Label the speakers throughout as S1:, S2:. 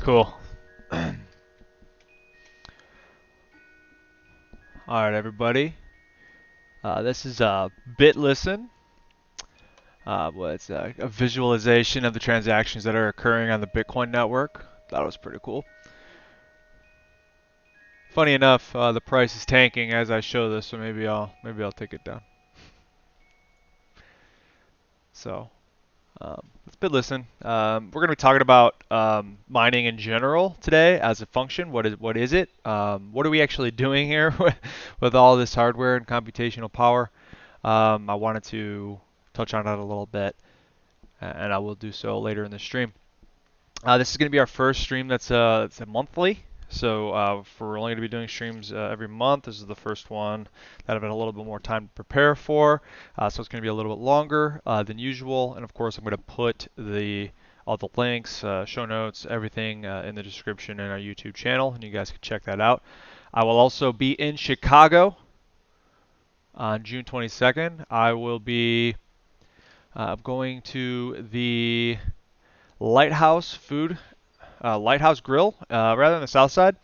S1: Cool. All right, everybody. This is BitListen. It's a visualization of the transactions that are occurring on the Bitcoin network. That was pretty cool. Funny enough, the price is tanking as I show this, so maybe I'll take it down. So let's BitListen. We're going to be talking about mining in general today as a function. What is it? What are we actually doing here with all this hardware and computational power? I wanted to touch on that a little bit, and I will do so later in the stream. This is going to be our first stream that's a monthly. So we're only going to be doing streams every month. This is the first one that I've had a little bit more time to prepare for. So it's going to be a little bit longer than usual. And of course, I'm going to put all the links, show notes, everything in the description in our YouTube channel, and you guys can check that out. I will also be in Chicago on June 22nd. I will be going to the Lighthouse Grill, rather than the Southside.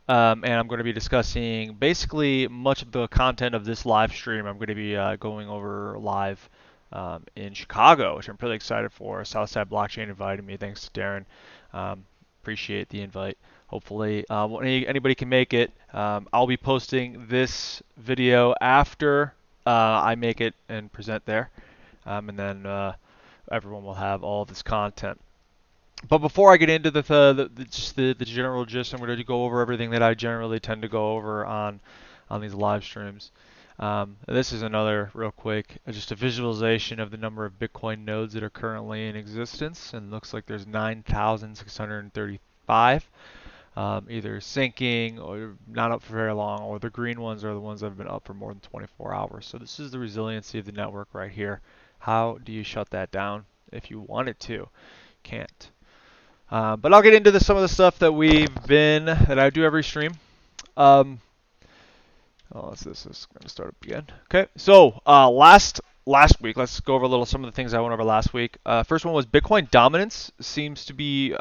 S1: And I'm going to be discussing basically much of the content of this live stream. I'm going to be going over live in Chicago, which I'm pretty excited for. Southside Blockchain invited me. Thanks to Darren. Appreciate the invite. Hopefully, anybody can make it. I'll be posting this video after I make it and present there, and then everyone will have all of this content. But before I get into the general gist, I'm going to go over everything that I generally tend to go over on these live streams. This is another real quick, just a visualization of the number of Bitcoin nodes that are currently in existence, and it looks like there's 9,635, either sinking or not up for very long, or the green ones are the ones that have been up for more than 24 hours. So this is the resiliency of the network right here. How do you shut that down if you wanted to? Can't. But I'll get into some of the stuff that I do every stream. This is going to start up again. Okay, so last week, let's go over some of the things I went over last week. First one was Bitcoin dominance seems to be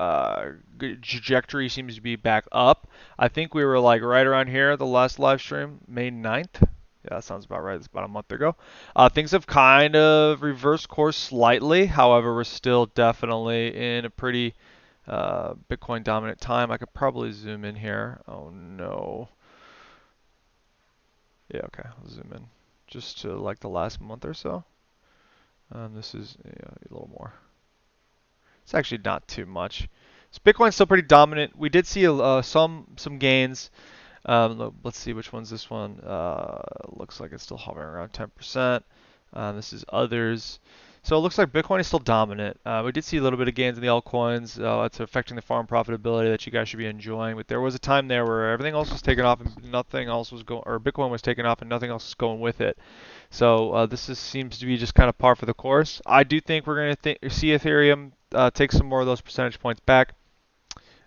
S1: trajectory seems to be back up. I think we were like right around here the last live stream, May 9th. Yeah, that sounds about right. It's about a month ago. Things have kind of reversed course slightly. However, we're still definitely in a pretty Bitcoin dominant time. I could probably zoom in here. Oh no. Yeah, okay. I'll zoom in just to like the last month or so. This is a little more. It's actually not too much. So Bitcoin's still pretty dominant. We did see some gains. Let's see which one's this one. Looks like it's still hovering around 10%. This is others. So it looks like Bitcoin is still dominant. We did see a little bit of gains in the altcoins. It's affecting the farm profitability that you guys should be enjoying. But there was a time there where everything else was taken off and nothing else was going, or Bitcoin was taken off and nothing else was going with it. So seems to be just kind of par for the course. I do think we're going to see Ethereum take some more of those percentage points back.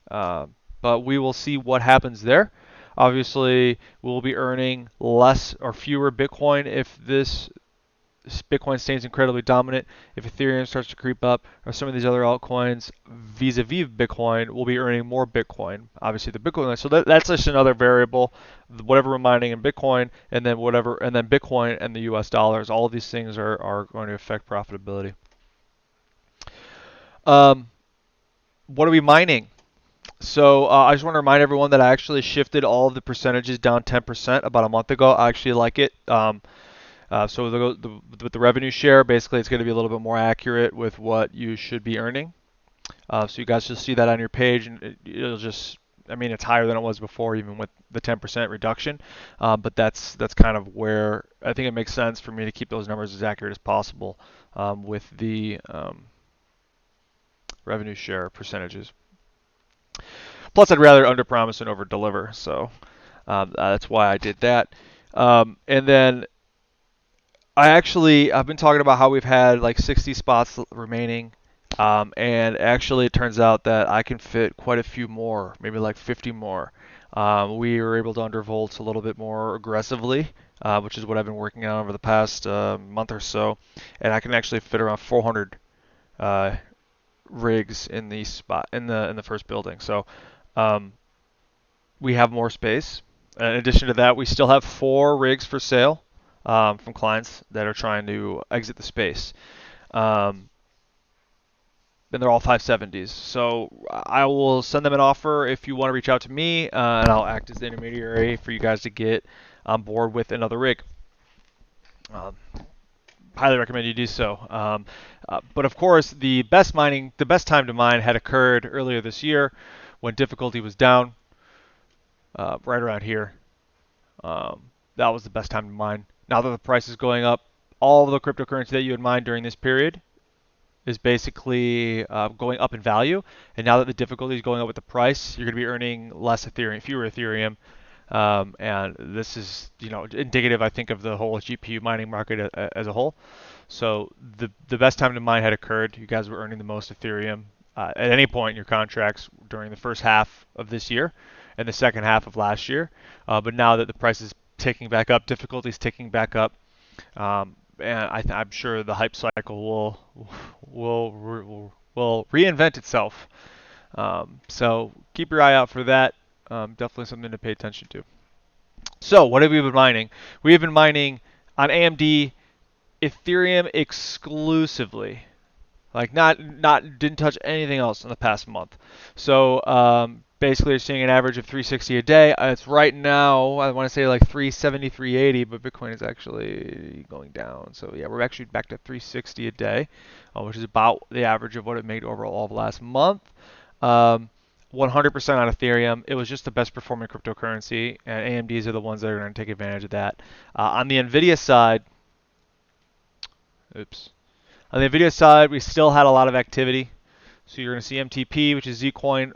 S1: But we will see what happens there. Obviously, we'll be earning less or fewer Bitcoin if this Bitcoin stays incredibly dominant. If Ethereum starts to creep up, or some of these other altcoins vis-a-vis Bitcoin, we'll be earning more Bitcoin. Obviously, the Bitcoin. So that's just another variable. Whatever we're mining in Bitcoin, and then Bitcoin and the U.S. dollars. All of these things are going to affect profitability. What are we mining? So I just want to remind everyone that I actually shifted all of the percentages down 10% about a month ago. I actually like it. So with the revenue share, basically it's going to be a little bit more accurate with what you should be earning. So you guys just see that on your page, and it'll just, I mean, it's higher than it was before, even with the 10% reduction. But that's kind of where I think it makes sense for me to keep those numbers as accurate as possible with the revenue share percentages. Plus, I'd rather underpromise and overdeliver, so that's why I did that. And then I've been talking about how we've had like 60 spots remaining, and actually it turns out that I can fit quite a few more, maybe like 50 more. We were able to undervolt a little bit more aggressively, which is what I've been working on over the past month or so, and I can actually fit around 400 rigs in the spot in the first building. So we have more space. In addition to that, we still have 4 rigs for sale from clients that are trying to exit the space. And they're all 570s. So I will send them an offer if you want to reach out to me, and I'll act as the intermediary for you guys to get on board with another rig. Highly recommend you do so. But of course, the best time to mine had occurred earlier this year when difficulty was down, right around here. That was the best time to mine. Now that the price is going up, all of the cryptocurrency that you had mined during this period is basically going up in value. And now that the difficulty is going up with the price, you're going to be earning less Ethereum, fewer Ethereum. And this is, indicative, I think, of the whole GPU mining market as a whole. So the best time to mine had occurred. You guys were earning the most Ethereum at any point in your contracts during the first half of this year and the second half of last year. But now that the price is ticking back up, difficulty is ticking back up, and I'm sure the hype cycle will reinvent itself. So keep your eye out for that. Definitely something to pay attention to. So what have we been mining? We have been mining on AMD Ethereum exclusively. Like didn't touch anything else in the past month. So basically, you're seeing an average of 360 a day. It's right now, I want to say like 370, 380, but Bitcoin is actually going down. So yeah, we're actually back to 360 a day, which is about the average of what it made overall of last month. 100% on Ethereum. It was just the best performing cryptocurrency, and AMDs are the ones that are going to take advantage of that. On the NVIDIA side, on the NVIDIA side, we still had a lot of activity. So you're going to see MTP, which is Zcoin,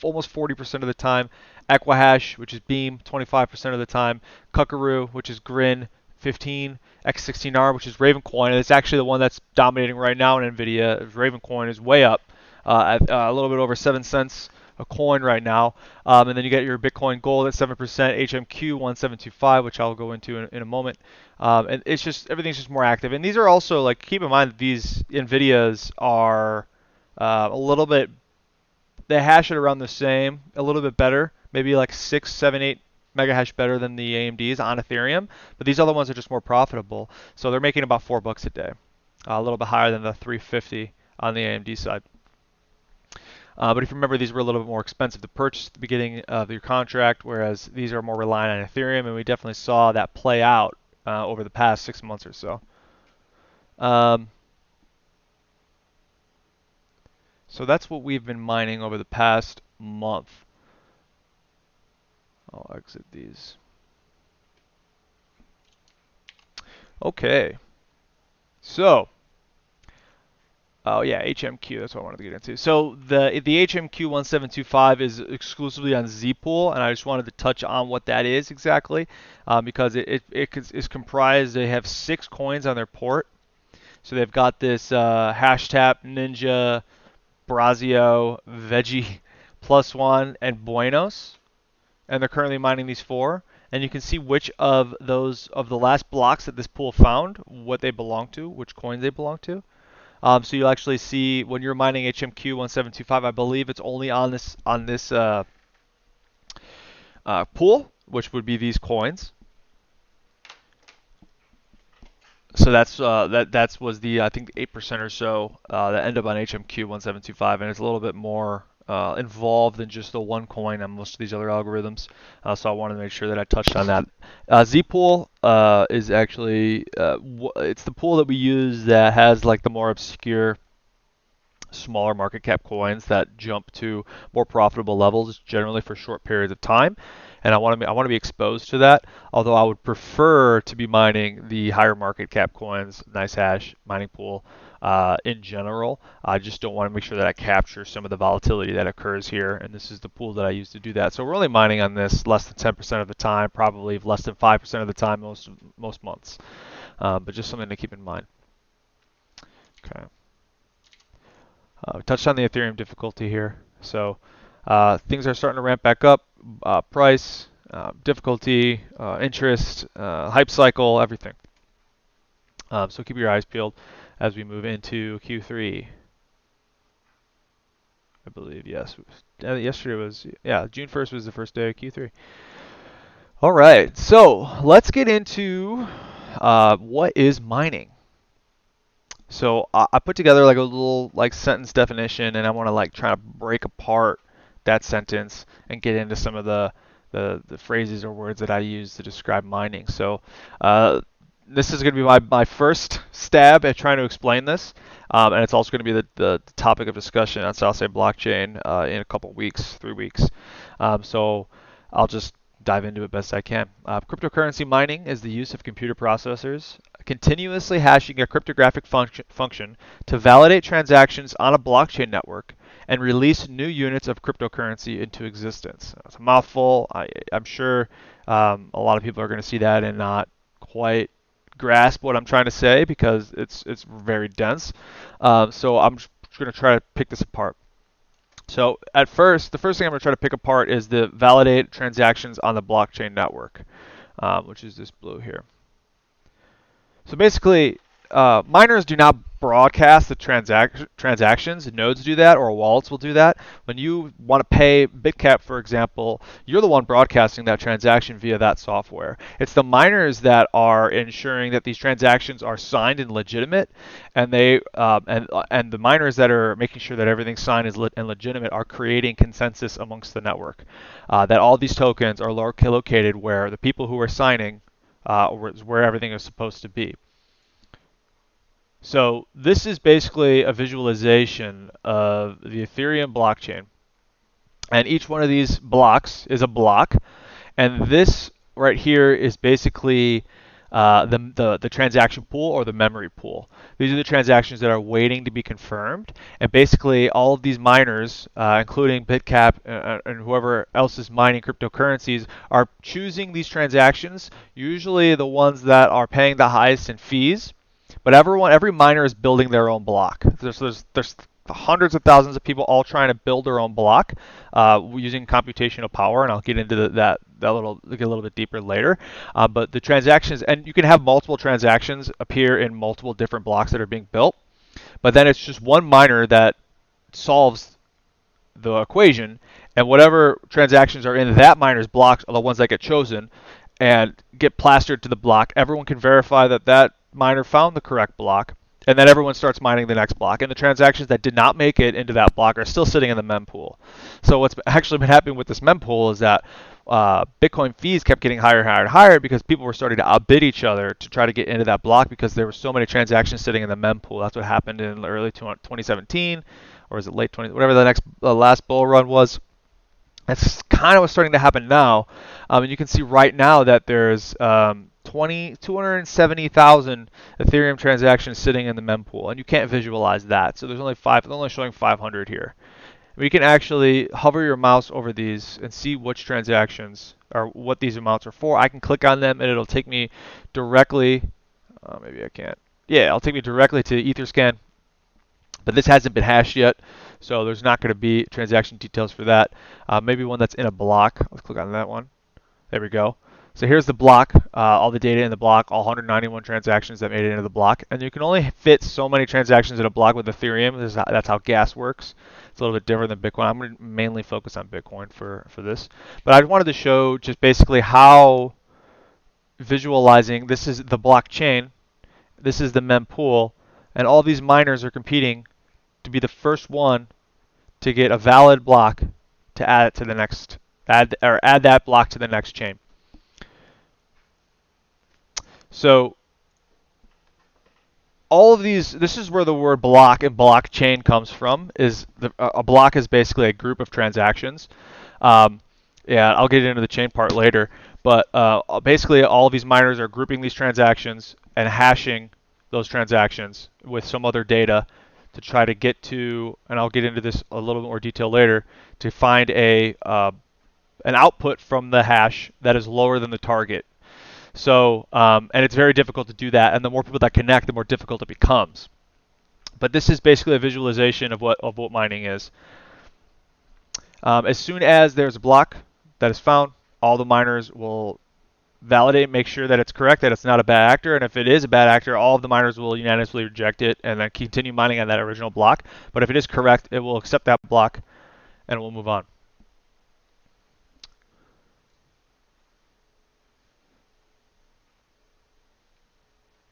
S1: almost 40% of the time. Equihash, which is Beam, 25% of the time. Kuckaroo, which is Grin, 15. X16R, which is Ravencoin, and it's actually the one that's dominating right now in NVIDIA. Ravencoin is way up, at a little bit over 7 cents a coin right now. And then you get your Bitcoin Gold at 7%, HMQ 1725, which I'll go into in a moment. And it's just, everything's just more active. And these are also, like, keep in mind that these NVIDIAs are a little bit, they hash it around the same, a little bit better, maybe like 6, 7, 8 mega hash better than the AMDs on Ethereum, but these other ones are just more profitable. So they're making about $4 a day, a little bit higher than the 350 on the AMD side. But if you remember, these were a little bit more expensive to purchase at the beginning of your contract, whereas these are more reliant on Ethereum, and we definitely saw that play out over the past 6 months or so. So that's what we've been mining over the past month. I'll exit these. Okay. So, oh yeah, HMQ, that's what I wanted to get into. So the HMQ 1725 is exclusively on Zpool, and I just wanted to touch on what that is exactly, because it is comprised, they have 6 coins on their port. So they've got this Hashtap, Ninja, Brazio, Veggie, Plus One, and Buenos. And they're currently mining these 4. And you can see which of those, of the last blocks that this pool found, what they belong to, which coins they belong to. So you'll actually see when you're mining HMQ 1725, I believe it's only on this pool, which would be these coins. So that was the, I think, 8% or so that end up on HMQ 1725, and it's a little bit more involved than just the one coin on most of these other algorithms. So I wanted to make sure that I touched on that. Zpool is actually it's the pool that we use that has like the more obscure, smaller market cap coins that jump to more profitable levels, generally for short periods of time. And I want to be exposed to that. Although I would prefer to be mining the higher market cap coins, nice hash mining pool in general. I just don't want to make sure that I capture some of the volatility that occurs here. And this is the pool that I use to do that. So we're only mining on this less than 10% of the time, probably less than 5% of the time most months. But just something to keep in mind. Okay. We touched on the Ethereum difficulty here. So things are starting to ramp back up. Price, difficulty, interest, hype cycle, everything. So keep your eyes peeled as we move into Q3. I believe. Yes. Yesterday was, yeah, June 1st was the first day of Q3. All right, so let's get into what is mining. So I put together like a little like sentence definition, and I want to like try to break apart that sentence and get into some of the phrases or words that I use to describe mining. So this is going to be my first stab at trying to explain this, and it's also going to be the topic of discussion on Southside Blockchain in a couple weeks, 3 weeks. So I'll just dive into it best I can. Cryptocurrency mining is the use of computer processors continuously hashing a cryptographic function to validate transactions on a blockchain network and release new units of cryptocurrency into existence. It's a mouthful. I'm sure a lot of people are going to see that and not quite grasp what I'm trying to say because it's very dense. So I'm just going to try to pick this apart. So at first, the first thing I'm going to try to pick apart is the validate transactions on the blockchain network, which is this blue here. So basically, miners do not broadcast the transactions. Nodes do that, or wallets will do that. When you want to pay BitCap, for example, you're the one broadcasting that transaction via that software. It's the miners that are ensuring that these transactions are signed and legitimate, and and the miners that are making sure that everything's signed and legitimate are creating consensus amongst the network. That all these tokens are located where the people who are signing where everything is supposed to be. So this is basically a visualization of the Ethereum blockchain. And each one of these blocks is a block. And this right here is basically the transaction pool or the memory pool. These are the transactions that are waiting to be confirmed. And basically all of these miners, including BitCap and whoever else is mining cryptocurrencies, are choosing these transactions, usually the ones that are paying the highest in fees. But every miner is building their own block. There's hundreds of thousands of people all trying to build their own block using computational power, and I'll get into that get a little bit deeper later. But the transactions, and you can have multiple transactions appear in multiple different blocks that are being built, but then it's just one miner that solves the equation, and whatever transactions are in that miner's blocks are the ones that get chosen and get plastered to the block. Everyone can verify that that miner found the correct block, and then everyone starts mining the next block. And the transactions that did not make it into that block are still sitting in the mempool. So what's actually been happening with this mempool is that Bitcoin fees kept getting higher and higher and higher because people were starting to outbid each other to try to get into that block because there were so many transactions sitting in the mempool. That's what happened in early 2017, or is it late 20, whatever the last bull run was. That's kind of what's starting to happen now. And you can see right now that there's 270,000 Ethereum transactions sitting in the mempool, and you can't visualize that. So there's only showing 500 here. We can actually hover your mouse over these and see which transactions or what these amounts are for. I can click on them and it'll take me directly, maybe I can't. Yeah, it'll take me directly to Etherscan, but this hasn't been hashed yet, so there's not going to be transaction details for that. Maybe one that's in a block. Let's click on that one. There we go. So here's the block, all the data in the block, all 191 transactions that made it into the block. And you can only fit so many transactions in a block with Ethereum. That's how gas works. It's a little bit different than Bitcoin. I'm going to mainly focus on Bitcoin for this. But I wanted to show just basically how visualizing, this is the blockchain, this is the mempool, and all these miners are competing to be the first one to get a valid block to add it to the next, add that block to the next chain. So all of these, this is where the word block and blockchain comes from. A block is basically a group of transactions. Yeah, I'll get into the chain part later. But basically, all of these miners are grouping these transactions and hashing those transactions with some other data to try to get to, and I'll get into this a little more detail later, to find an output from the hash that is lower than the target. So, and it's very difficult to do that, and the more people that connect, the more difficult it becomes. But this is basically a visualization of what mining is. As soon as there's a block that is found, all the miners will validate, make sure that it's correct, that it's not a bad actor, and if it is a bad actor, all of the miners will unanimously reject it and then continue mining on that original block. But if it is correct, it will accept that block and we'll move on.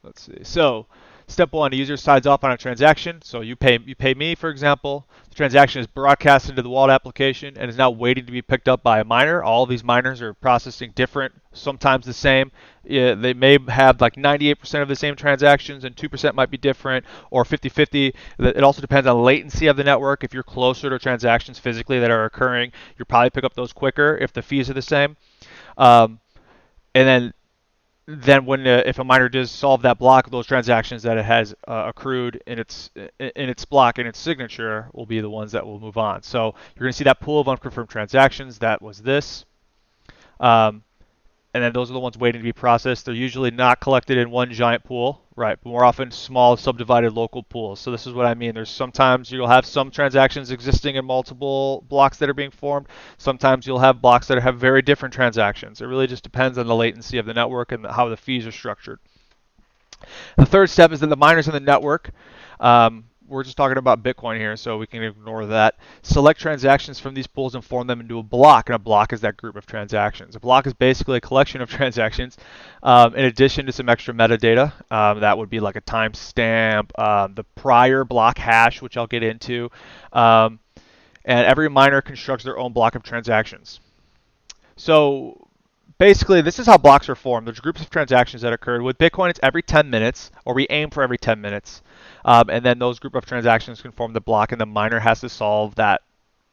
S1: Let's see. So step one, the user signs off on a transaction. So you pay me, for example. The transaction is broadcast into the wallet application and is now waiting to be picked up by a miner. All of these miners are processing different, sometimes the same. Yeah, they may have like 98% of the same transactions and 2% might be different, or 50-50. It also depends on latency of the network. If you're closer to transactions physically that are occurring, you'll probably pick up those quicker if the fees are the same. And then when if a miner does solve that block of those transactions that it has accrued in its block and its signature will be the ones that will move on. So you're going to see that pool of unconfirmed transactions. That was this. And then those are the ones waiting to be processed. They're usually not collected in one giant pool, right? But more often small subdivided local pools. So this is what I mean. There's sometimes you'll have some transactions existing in multiple blocks that are being formed. Sometimes you'll have blocks that have very different transactions. It really just depends on the latency of the network and how the fees are structured. The third step is that the miners in the network, we're just talking about Bitcoin here, so we can ignore that. Select transactions from these pools and form them into a block, and a block is that group of transactions. A block is basically a collection of transactions in addition to some extra metadata. That would be like a timestamp, the prior block hash, which I'll get into, and every miner constructs their own block of transactions. So basically, this is how blocks are formed. There's groups of transactions that occurred. With Bitcoin, it's every 10 minutes, or we aim for every 10 minutes. And then those group of transactions can form the block, and the miner has to solve that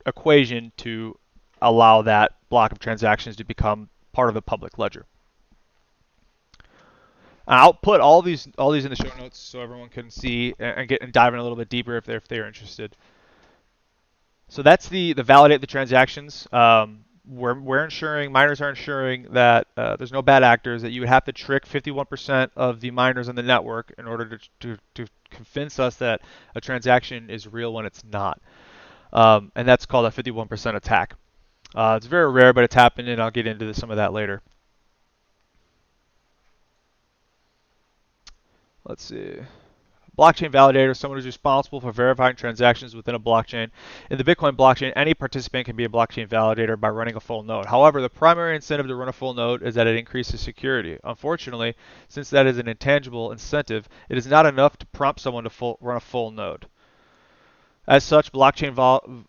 S1: equation to allow that block of transactions to become part of the public ledger. I'll put all these in the show notes so everyone can see and dive in a little bit deeper if they're interested. So that's the validate the transactions. We're ensuring, miners are ensuring that there's no bad actors, that you would have to trick 51% of the miners on the network in order to convince us that a transaction is real when it's not. And that's called a 51% attack. It's very rare, but it's happened, and I'll get into some of that later. Let's see. Blockchain validator is someone who's responsible for verifying transactions within a blockchain. In the Bitcoin blockchain, any participant can be a blockchain validator by running a full node. However, the primary incentive to run a full node is that it increases security. Unfortunately, since that is an intangible incentive, it is not enough to prompt someone to run a full node. As such, blockchain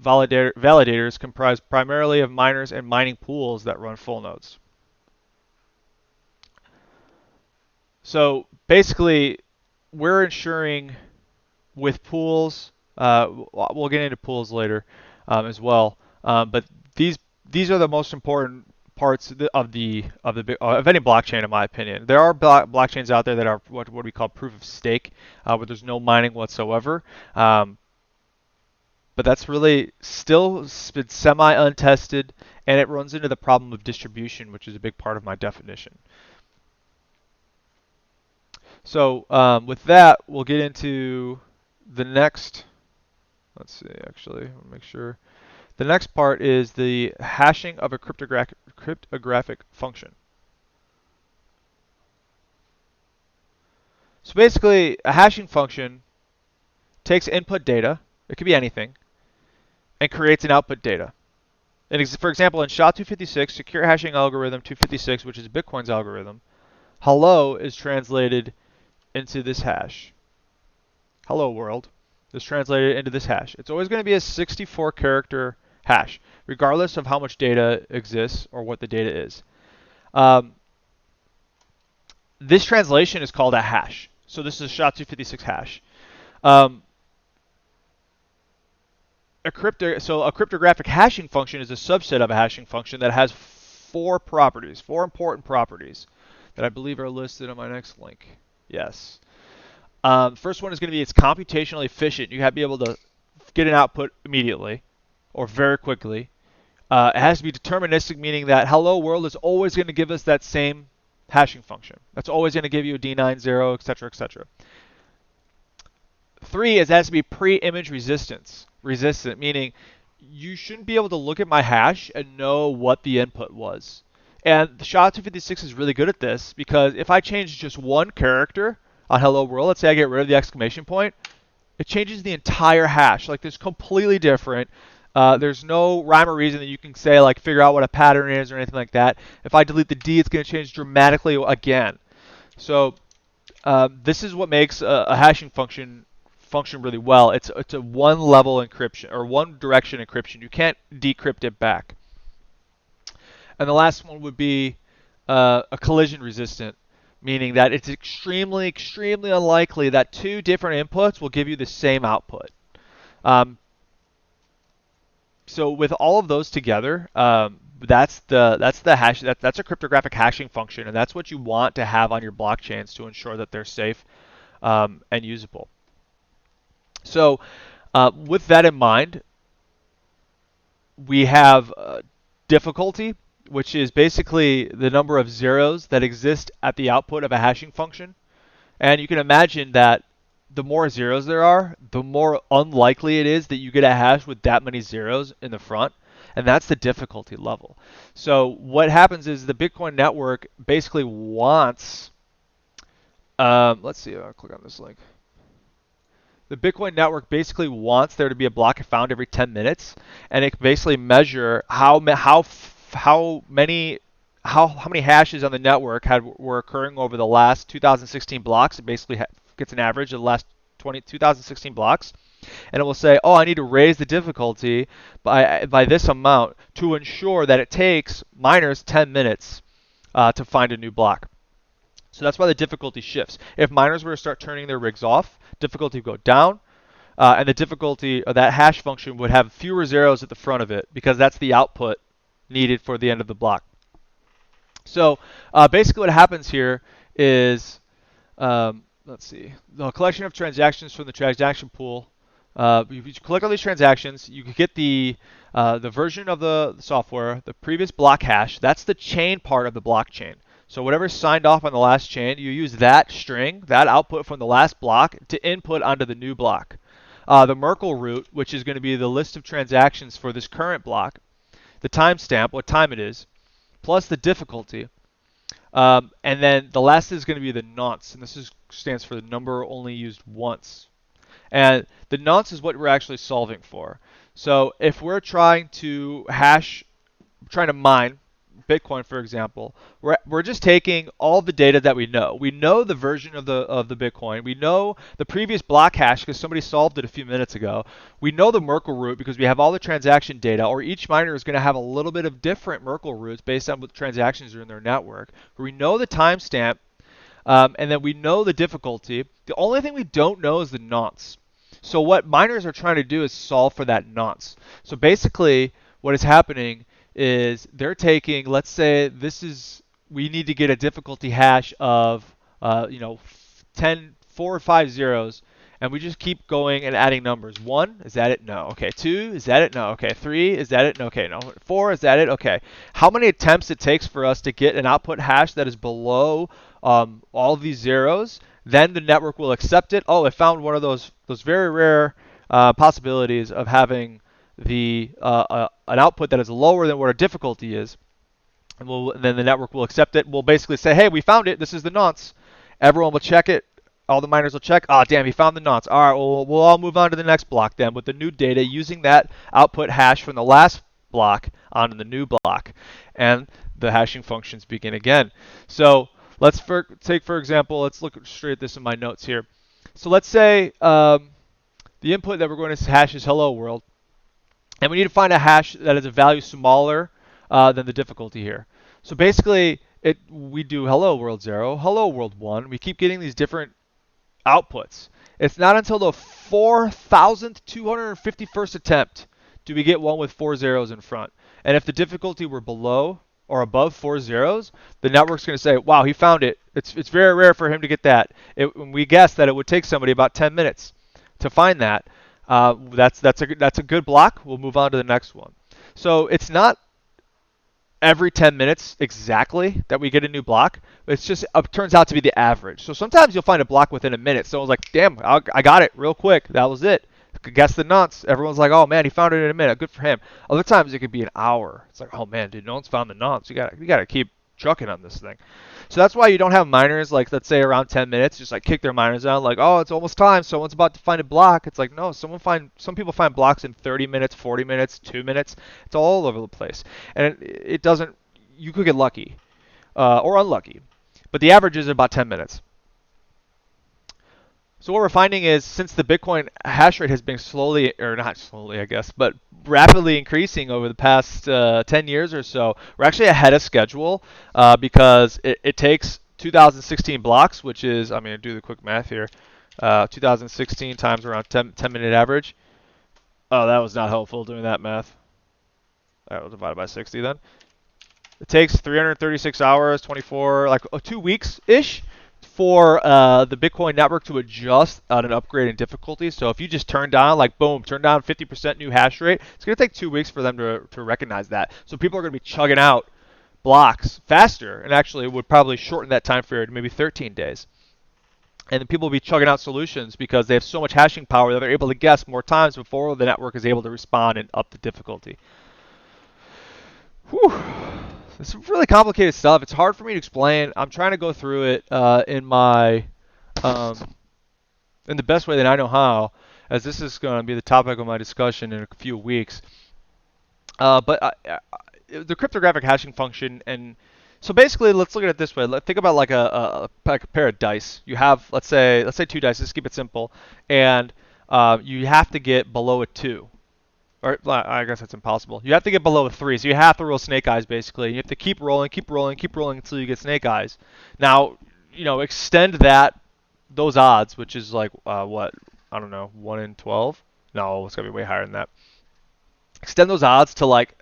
S1: validators comprise primarily of miners and mining pools that run full nodes. So basically, we're ensuring with pools, we'll get into pools later as well, but these are the most important parts of any blockchain, in my opinion. There are blockchains out there that are what we call proof of stake, where there's no mining whatsoever, but that's really still semi-untested, and it runs into the problem of distribution, which is a big part of my definition. So with that, we'll get into the next. Let's see, actually, I'll make sure. The next part is the hashing of a cryptographic function. So basically, a hashing function takes input data, it could be anything, and creates an output data. And for example, in SHA-256, secure hashing algorithm 256, which is Bitcoin's algorithm, hello is translated into this hash. Hello world is translated into this hash. It's always going to be a 64 character hash, regardless of how much data exists or what the data is. This translation is called a hash. So this is a SHA-256 hash. A cryptographic hashing function is a subset of a hashing function that has four important properties that I believe are listed on my next link. Yes. First one is going to be it's computationally efficient. You have to be able to get an output immediately or very quickly. It has to be deterministic, meaning that hello world is always going to give us that same hashing function. That's always going to give you a D90, etc., etc. 3 is it has to be pre-image resistant, meaning you shouldn't be able to look at my hash and know what the input was. And the SHA-256 is really good at this because if I change just one character on hello world, let's say I get rid of the exclamation point, it changes the entire hash. Like, it's completely different. There's no rhyme or reason that you can say, like, figure out what a pattern is or anything like that. If I delete the D, it's going to change dramatically again. So this is what makes a hashing function really well. It's a one level encryption or one direction encryption. You can't decrypt it back. And the last one would be a collision resistant, meaning that it's extremely, extremely unlikely that two different inputs will give you the same output. So with all of those together, that's the hash. That's a cryptographic hashing function, and that's what you want to have on your blockchains to ensure that they're safe and usable. So with that in mind, we have difficulty, which is basically the number of zeros that exist at the output of a hashing function. And you can imagine that the more zeros there are, the more unlikely it is that you get a hash with that many zeros in the front. And that's the difficulty level. So what happens is the Bitcoin network basically wants, let's see, I'll click on this link. The Bitcoin network basically wants there to be a block found every 10 minutes, and it can basically measure how many hashes on the network were occurring over the last 2016 blocks. It basically gets an average of the last 2016 blocks, and it will say, oh, I need to raise the difficulty by this amount to ensure that it takes miners 10 minutes to find a new block. So that's why the difficulty shifts. If miners were to start turning their rigs off, difficulty would go down, and the difficulty of that hash function would have fewer zeros at the front of it because that's the output needed for the end of the block. So basically what happens here is, let's see, the collection of transactions from the transaction pool. You click on these transactions, you can get the version of the software, the previous block hash. That's the chain part of the blockchain. So whatever's signed off on the last chain, you use that string, that output from the last block, to input onto the new block. The Merkle root, which is going to be the list of transactions for this current block, the timestamp, what time it is, plus the difficulty. And then the last is going to be the nonce, and this stands for the number only used once. And the nonce is what we're actually solving for. So if we're trying to mine Bitcoin, for example, we're just taking all the data that we know. We know the version of the Bitcoin. We know the previous block hash because somebody solved it a few minutes ago. We know the Merkle root because we have all the transaction data, or each miner is going to have a little bit of different Merkle roots based on what transactions are in their network. We know the timestamp, and then we know the difficulty. The only thing we don't know is the nonce. So what miners are trying to do is solve for that nonce. So basically what is happening is they're taking, let's say we need to get a difficulty hash of 4 or 5 zeros, and we just keep going and adding numbers. 1, is that it? No. Okay. 2, is that it? No. Okay. 3, is that it? No. Okay. No. 4, is that it? Okay. How many attempts it takes for us to get an output hash that is below all of these zeros? Then the network will accept it. Oh, it found one of those very rare possibilities of having an output that is lower than what our difficulty is, and then the network will accept it. We'll basically say, hey, we found it. This is the nonce. Everyone will check it. All the miners will check. Oh, damn, he found the nonce. All right, well, we'll all move on to the next block then with the new data using that output hash from the last block onto the new block, and the hashing functions begin again. So let's take, for example, let's look straight at this in my notes here. So let's say the input that we're going to hash is hello world. And we need to find a hash that is a value smaller than the difficulty here. So basically, we do hello world 0, hello world 1. We keep getting these different outputs. It's not until the 4,251st attempt do we get one with 4 zeros in front. And if the difficulty were below or above 4 zeros, the network's going to say, wow, he found it. It's very rare for him to get that. We guessed that it would take somebody about 10 minutes to find that. That's a good block. We'll move on to the next one. So it's not every 10 minutes exactly that we get a new block. It's just turns out to be the average. So sometimes you'll find a block within a minute. Someone's like, damn, I got it real quick. That was it. Guess the nonce. Everyone's like, oh man, he found it in a minute. Good for him. Other times it could be an hour. It's like, oh man, dude, no one's found the nonce. You gotta keep trucking on this thing. So that's why you don't have miners like, let's say around 10 minutes, just like kick their miners out like, oh, it's almost time, someone's about to find a block. It's like, no, some people find blocks in 30 minutes, 40 minutes, 2 minutes. It's all over the place. And it doesn't, you could get lucky or unlucky. But the average is about 10 minutes. So what we're finding is since the Bitcoin hash rate has been slowly, or not slowly, I guess, but rapidly increasing over the past 10 years or so, we're actually ahead of schedule because it takes 2016 blocks, which is, I'm going to do the quick math here, 2016 times around 10-minute average. Oh, that was not helpful doing that math. All right, we'll divide it by 60 then. It takes 336 hours, 24, like 2 weeks-ish for the Bitcoin network to adjust on an upgrade in difficulty. So if you just turn down, like boom, turn down 50% new hash rate, it's going to take 2 weeks for them to recognize that. So people are going to be chugging out blocks faster, and actually it would probably shorten that time period to maybe 13 days. And then people will be chugging out solutions because they have so much hashing power that they're able to guess more times before the network is able to respond and up the difficulty. Whew. This is really complicated stuff. It's hard for me to explain. I'm trying to go through it in the best way that I know how, as this is going to be the topic of my discussion in a few weeks. The cryptographic hashing function, and so basically, let's look at it this way. Think about like a pair of dice. You have, let's say 2 dice. Let's keep it simple, and you have to get below a 2. Or I guess that's impossible. You have to get below a 3, so you have to roll snake eyes basically. You have to keep rolling until you get snake eyes. Now, extend those odds, which is like what, I don't know, 1 in 12. No, it's gonna be way higher than that. Extend those odds to like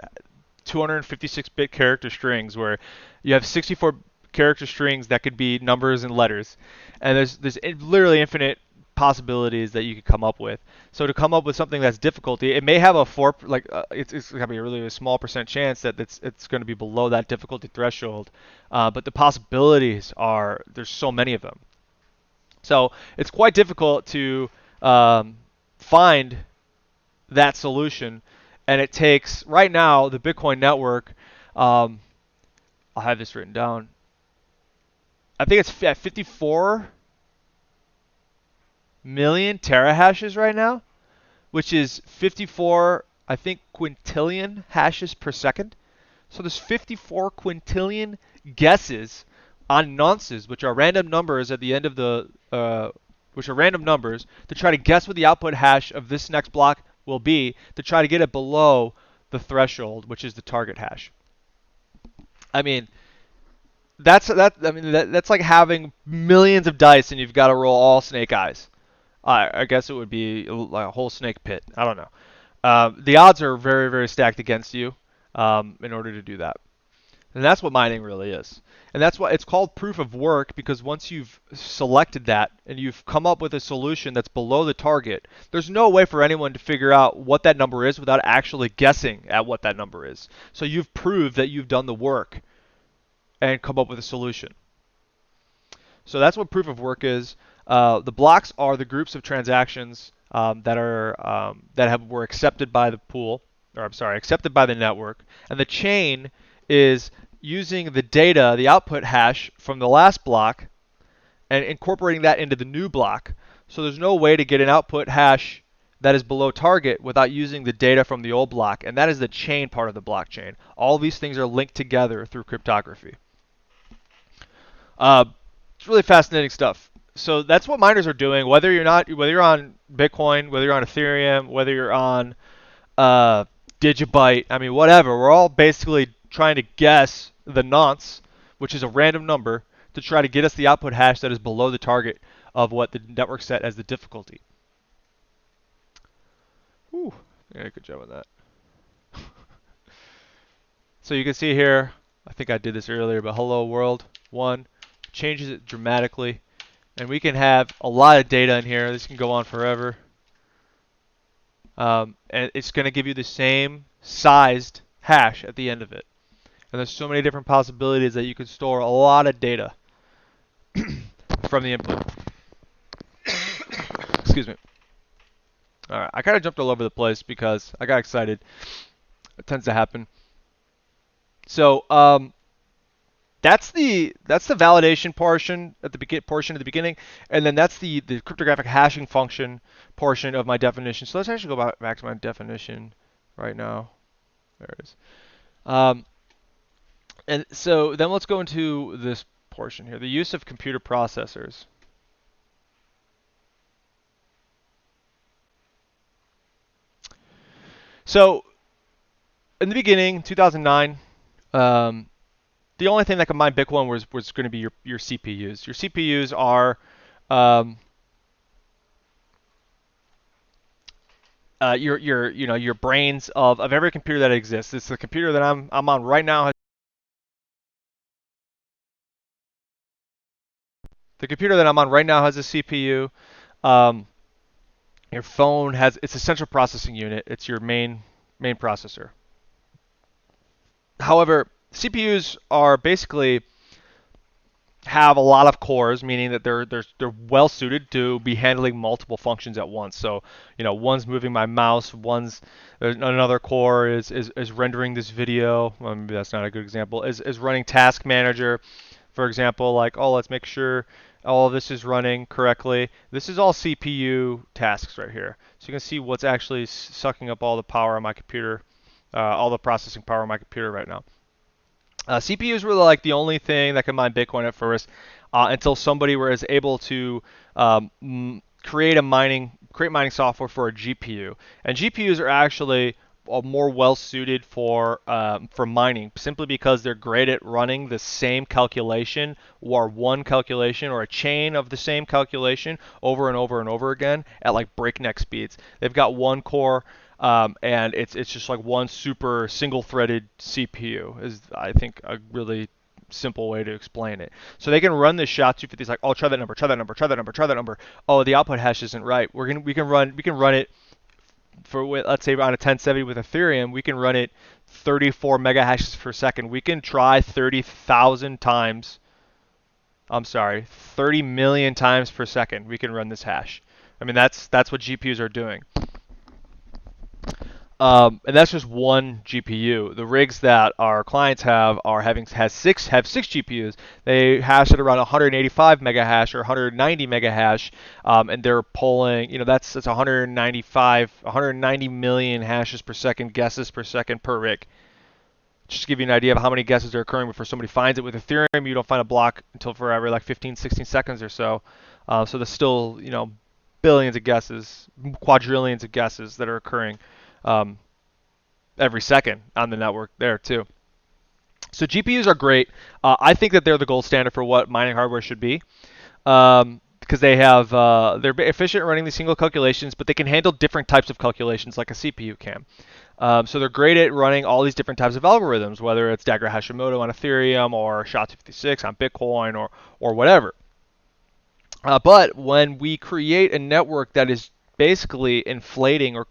S1: 256-bit character strings, where you have 64 character strings that could be numbers and letters, and there's literally infinite possibilities that you could come up with. So to come up with something that's difficulty, it may have a it's gonna be a really small percent chance that it's going to be below that difficulty threshold, but the possibilities there's so many of them. So it's quite difficult to find that solution, and it takes right now the Bitcoin network. I'll have this written down. I think it's at 54 million terahashes right now, which is 54, I think, quintillion hashes per second. So there's 54 quintillion guesses on nonces, which are random numbers at the end of which are random numbers, to try to guess what the output hash of this next block will be, to try to get it below the threshold, which is the target hash. I mean, that's like having millions of dice and you've got to roll all snake eyes. I guess it would be like a whole snake pit. I don't know. The odds are very, very stacked against you in order to do that. And that's what mining really is. And that's why it's called proof of work, because once you've selected that and you've come up with a solution that's below the target, there's no way for anyone to figure out what that number is without actually guessing at what that number is. So you've proved that you've done the work and come up with a solution. So that's what proof of work is. The blocks are the groups of transactions that were accepted by the pool, or I'm sorry, accepted by the network, and the chain is using the data, the output hash from the last block, and incorporating that into the new block. So there's no way to get an output hash that is below target without using the data from the old block, and that is the chain part of the blockchain. All these things are linked together through cryptography. It's really fascinating stuff. So that's what miners are doing. Whether you're on Bitcoin, whether you're on Ethereum, whether you're on Digibyte, I mean, whatever. We're all basically trying to guess the nonce, which is a random number, to try to get us the output hash that is below the target of what the network set as the difficulty. Whew, yeah, good job on that. So you can see here, I think I did this earlier, but hello world 1 changes it dramatically. And we can have a lot of data in here. This can go on forever. And it's going to give you the same sized hash at the end of it. And there's so many different possibilities that you can store a lot of data from the input. Excuse me. All right, I kind of jumped all over the place because I got excited. It tends to happen. So That's the validation portion at the beginning, and then that's the cryptographic hashing function portion of my definition. So let's actually go back to my definition right now. There it is. And so then let's go into this portion here, the use of computer processors. So in the beginning, 2009, the only thing that could mine Bitcoin was going to be your CPUs. Your CPUs are your brains of every computer that exists. It's the computer that I'm on right now. The computer that I'm on right now has a CPU. Um, your phone it's a central processing unit. It's your main processor. However, CPUs are basically have a lot of cores, meaning that they're well suited to be handling multiple functions at once. So, one's moving my mouse, another core is rendering this video. Well, maybe that's not a good example. Is running Task Manager, for example, like, oh, let's make sure all of this is running correctly. This is all CPU tasks right here. So you can see what's actually sucking up all the power on my computer, all the processing power on my computer right now. CPUs were like the only thing that could mine Bitcoin at first, until somebody was able to create mining software for a GPU. And GPUs are actually more well suited for mining, simply because they're great at running the same calculation, or one calculation, or a chain of the same calculation over and over and over again at like breakneck speeds. They've got one core. And it's just like one super single-threaded CPU is, I think, a really simple way to explain it. So they can run this SHA-256. It's like, oh, try that number, try that number, try that number, try that number. Oh, the output hash isn't right. We can run it for, let's say, on a 1070 with Ethereum. We can run it 34 mega hashes per second. We can try 30,000 times. I'm sorry, 30 million times per second. We can run this hash. I mean, that's what GPUs are doing. And that's just one GPU. The rigs that our clients have have six GPUs. They hash at around 185 mega hash or 190 mega hash, and they're pulling. That's 190 million hashes per second, guesses per second per rig. Just to give you an idea of how many guesses are occurring before somebody finds it. With Ethereum, you don't find a block until forever, like 15, 16 seconds or so. So there's still billions of guesses, quadrillions of guesses that are occurring every second on the network there too. So GPUs are great. I think that they're the gold standard for what mining hardware should be, because they're efficient at running these single calculations, but they can handle different types of calculations like a CPU can. So they're great at running all these different types of algorithms, whether it's Dagger Hashimoto on Ethereum or SHA-256 on Bitcoin or whatever. But when we create a network that is basically inflating or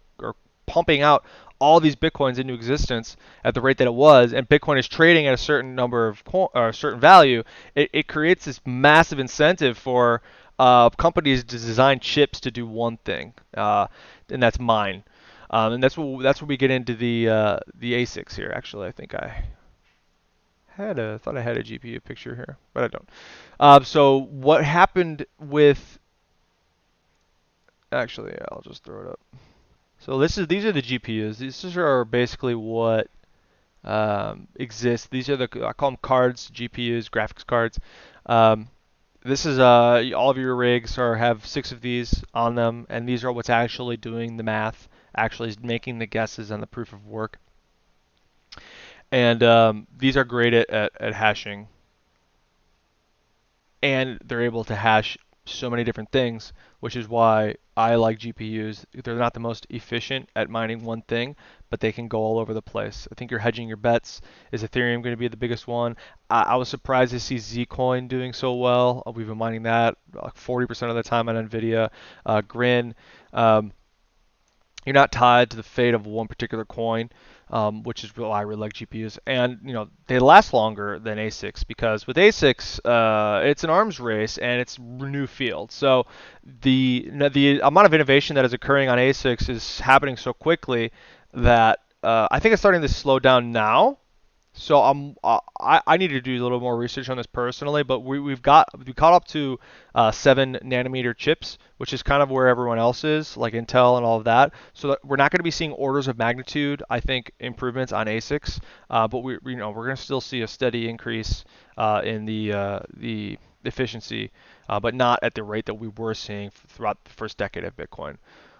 S1: pumping out all these Bitcoins into existence at the rate that it was, and Bitcoin is trading at a certain number of a certain value, it creates this massive incentive for companies to design chips to do one thing, and that's mine. And that's what we get into the ASICs here. Actually, I think I thought I had a GPU picture here, but I don't. So what happened with? Actually, yeah, I'll just throw it up. So these are the GPUs. These are basically what exists. These are I call them cards, GPUs, graphics cards. This is all of your rigs have 6 of these on them, and these are what's actually doing the math, actually making the guesses on the proof of work. And these are great at hashing, and they're able to hash so many different things, which is why I like GPUs. They're not the most efficient at mining one thing, but they can go all over the place. I think you're hedging your bets. Is Ethereum going to be the biggest one? I was surprised to see Zcoin doing so well. We've been mining that like 40% of the time on NVIDIA. Grin. You're not tied to the fate of one particular coin, which is why I really like GPUs. And they last longer than ASICs, because with ASICs, it's an arms race and it's a new field. So the amount of innovation that is occurring on ASICs is happening so quickly that I think it's starting to slow down now. So I need to do a little more research on this personally, but we caught up to 7 nanometer chips, which is kind of where everyone else is, like Intel and all of that. So that we're not going to be seeing orders of magnitude, I think, improvements on ASICs, but we're going to still see a steady increase in the efficiency, but not at the rate that we were seeing throughout the first decade of Bitcoin.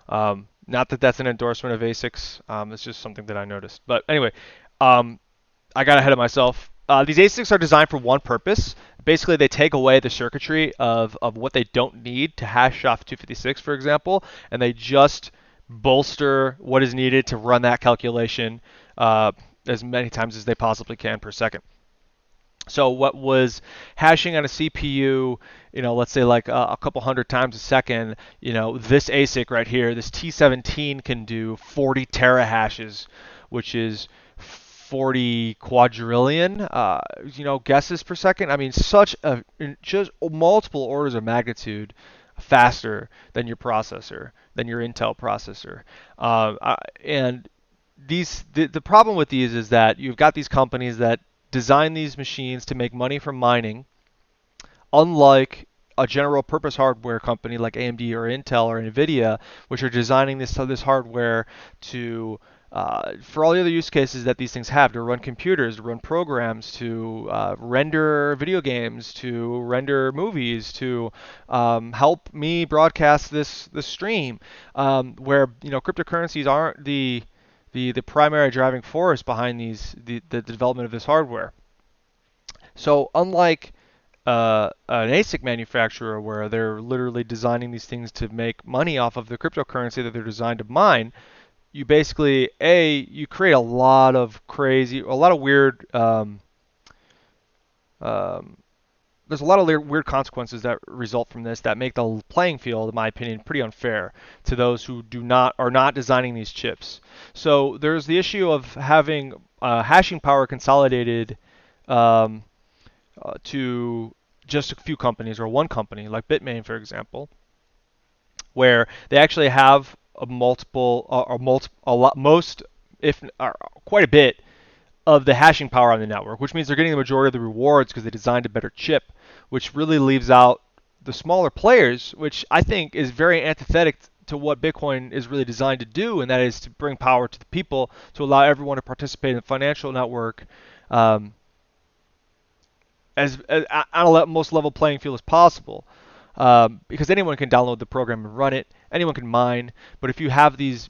S1: Not that that's an endorsement of ASICs. It's just something that I noticed. But anyway. Um, I got ahead of myself. These ASICs are designed for one purpose. Basically, they take away the circuitry of what they don't need to hash SHA-256, for example, and they just bolster what is needed to run that calculation as many times as they possibly can per second. So what was hashing on a CPU, let's say like a couple hundred times a second, this ASIC right here, this T17 can do 40 terahashes, which is 40 quadrillion, guesses per second. I mean, just multiple orders of magnitude faster than your processor, than your Intel processor. And the problem with these is that you've got these companies that design these machines to make money from mining, unlike a general purpose hardware company like AMD or Intel or Nvidia, which are designing this hardware to for all the other use cases that these things have, to run computers, to run programs, to render video games, to render movies, to help me broadcast this stream, where cryptocurrencies aren't the primary driving force behind the development of this hardware. So unlike an ASIC manufacturer where they're literally designing these things to make money off of the cryptocurrency that they're designed to mine, you basically you create a lot of weird um, there's a lot of weird consequences that result from this that make the playing field, in my opinion, pretty unfair to those who are not designing these chips. So there's the issue of having hashing power consolidated um, to just a few companies or one company, like Bitmain, for example, where they actually have a lot, most, if quite a bit of the hashing power on the network, which means they're getting the majority of the rewards because they designed a better chip, which really leaves out the smaller players, which I think is very antithetic to what Bitcoin is really designed to do, and that is to bring power to the people, to allow everyone to participate in the financial network um, as on a most level playing field as possible. Because anyone can download the program and run it, anyone can mine. But if you have these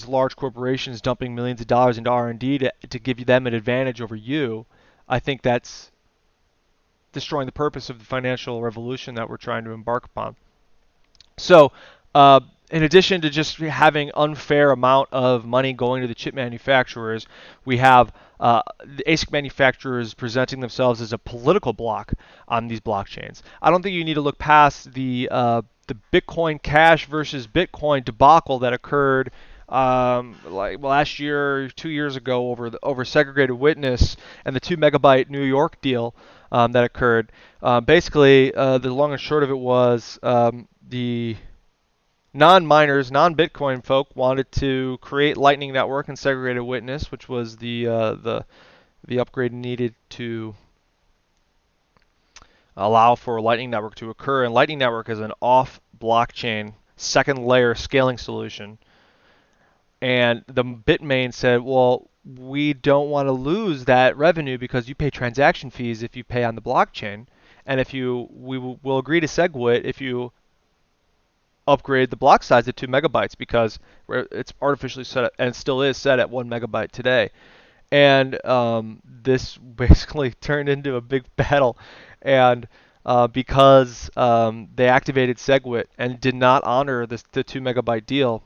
S1: large corporations dumping millions of dollars into R&D to give them an advantage over you, I think that's destroying the purpose of the financial revolution that we're trying to embark upon. So, in addition to just having unfair amount of money going to the chip manufacturers, we have the ASIC manufacturers presenting themselves as a political block on these blockchains. I don't think you need to look past the Bitcoin Cash versus Bitcoin debacle that occurred like last year, 2 years ago, over segregated witness and the 2 megabyte New York deal that occurred. Basically, the long and short of it was the non-miners, non-Bitcoin folk wanted to create Lightning Network and segregated witness, which was the upgrade needed to allow for Lightning Network to occur. And Lightning Network is an off-blockchain second layer scaling solution. And the Bitmain said, well, we don't want to lose that revenue because you pay transaction fees if you pay on the blockchain, and we'll agree to SegWit if you upgrade the block size to 2 megabytes because it's artificially set at, and still is set at 1 megabyte today. And this basically turned into a big battle, and because they activated SegWit and did not honor the 2 megabyte deal,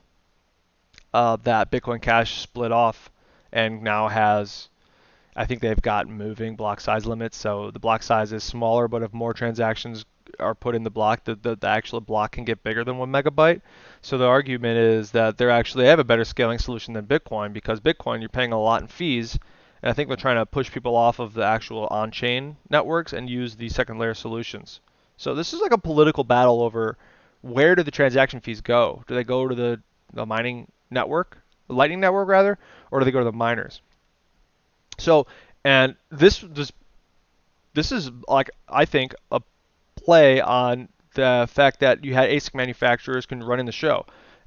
S1: that Bitcoin Cash split off and now has, I think they've got moving block size limits, so the block size is smaller, but if more transactions are put in the block, the actual block can get bigger than 1 megabyte. So the argument is that they have a better scaling solution than Bitcoin, because Bitcoin you're paying a lot in fees, and I think they're trying to push people off of the actual on-chain networks and use the second layer solutions. So this is like a political battle over where do the transaction fees go? Do they go to the mining network, the Lightning Network rather, or do they go to the miners? So And this is like, I think, a play on the fact that you had ASIC manufacturers can run in the show.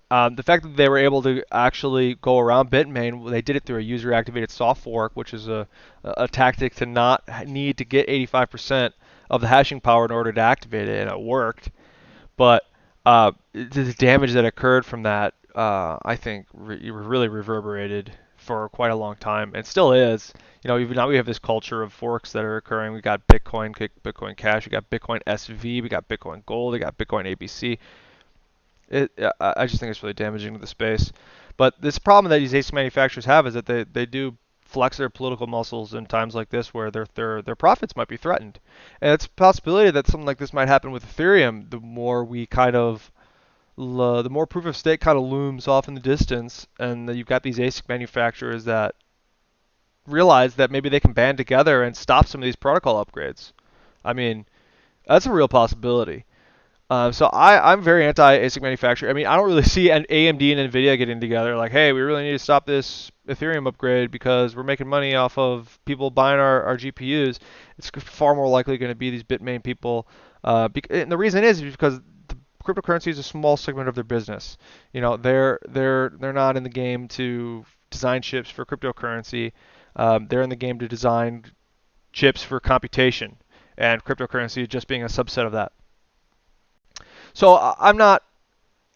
S1: The fact that they were able to actually go around Bitmain, they did it through a user-activated soft fork, which is a tactic to not need to get 85% of the hashing power in order to activate it, and it worked. But the damage that occurred from that, I think, really reverberated for quite a long time, and still is. You know, even now we have this culture of forks that are occurring. We got Bitcoin, Bitcoin Cash, we got Bitcoin SV, we got Bitcoin Gold, we got Bitcoin ABC. I just think it's really damaging to the space. But this problem that these ASIC manufacturers have is that they do flex their political muscles in times like this where their profits might be threatened. And it's a possibility that something like this might happen with Ethereum. The more we kind of the more proof of stake kind of looms off in the distance, and you've got these ASIC manufacturers that realize that maybe they can band together and stop some of these protocol upgrades. I mean, that's a real possibility. So I'm very anti-ASIC manufacturer. I mean, I don't really see an AMD and NVIDIA getting together like, hey, we really need to stop this Ethereum upgrade because we're making money off of people buying our GPUs. It's far more likely going to be these Bitmain people. And the reason is because the cryptocurrency is a small segment of their business. You know, they're not in the game to design chips for cryptocurrency. They're in the game to design chips for computation, and cryptocurrency just being a subset of that. So I'm not